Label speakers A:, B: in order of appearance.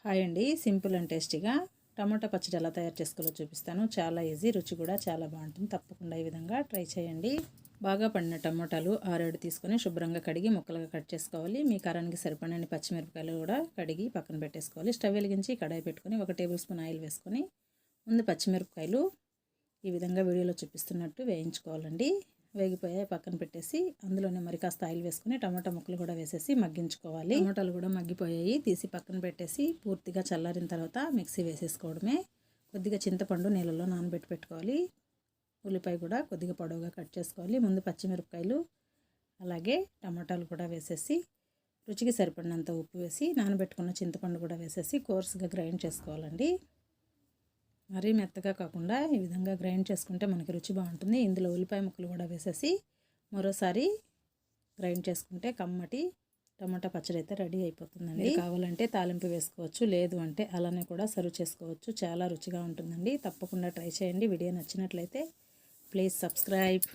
A: Hi అండి, simple and టేస్టీగా టమాటా పచ్చడి ఎలా తయారు చేసుకోవాలో చూపిస్తాను. చాలా ఈజీ, రుచి కూడా చాలా బాగుంటుంది. తప్పకుండా ఈ విధంగా ట్రై చేయండి. బాగా పండిన టమాటాలు 6 తీసుకొని శుభ్రంగా కడిగి ముక్కలుగా కట్ చేసుకోవాలి. మీ కారానికి సరిపడిన పచ్చిమిరపకాయలు కూడా కడిగి పక్కన పెట్టేసుకోవాలి. స్టవ్ వెలిగించి కడాయి పెట్టుకొని 1 టేబుల్ స్పూన్ ఆయిల్ వేసుకొని ముందు పచ్చిమిరపకాయలు ఈ విధంగా వీడియోలో చూపిస్తున్నట్టు వేయించుకోవాలండి. వేగిపోయాయి పక్కన పెట్టేసి అందులోనే మరి కాస్త ఆయిల్ వేసుకుని టమాటా ముక్కలు కూడా వేసేసి మగ్గించుకోవాలి. టమాటాలు కూడా మగ్గిపోయాయి, తీసి పక్కన పెట్టేసి పూర్తిగా చల్లారిన తర్వాత మిక్సీ వేసేసుకోవడమే. కొద్దిగా చింతపండు నీళ్ళలో నానబెట్టి పెట్టుకోవాలి. ఉల్లిపాయ కూడా కొద్దిగా పొడవుగా కట్ చేసుకోవాలి. ముందు పచ్చిమిరపకాయలు అలాగే టమాటాలు కూడా వేసేసి రుచికి సరిపడినంత ఉప్పు వేసి నానబెట్టుకున్న చింతపండు కూడా వేసేసి కోర్సుగా గ్రైండ్ చేసుకోవాలండి. మరీ మెత్తగా కాకుండా ఈ విధంగా గ్రైండ్ చేసుకుంటే మనకి రుచి బాగుంటుంది. ఇందులో ఉల్లిపాయ ముక్కలు కూడా వేసేసి మరోసారి గ్రైండ్ చేసుకుంటే కమ్మటి టమాటా పచ్చడి అయితే రెడీ అయిపోతుందండి. కావాలంటే తాలింపు వేసుకోవచ్చు, లేదు అంటే అలానే కూడా సర్వ్ చేసుకోవచ్చు. చాలా రుచిగా ఉంటుందండి. తప్పకుండా ట్రై చేయండి. వీడియో నచ్చినట్లయితే ప్లీజ్ సబ్స్క్రైబ్.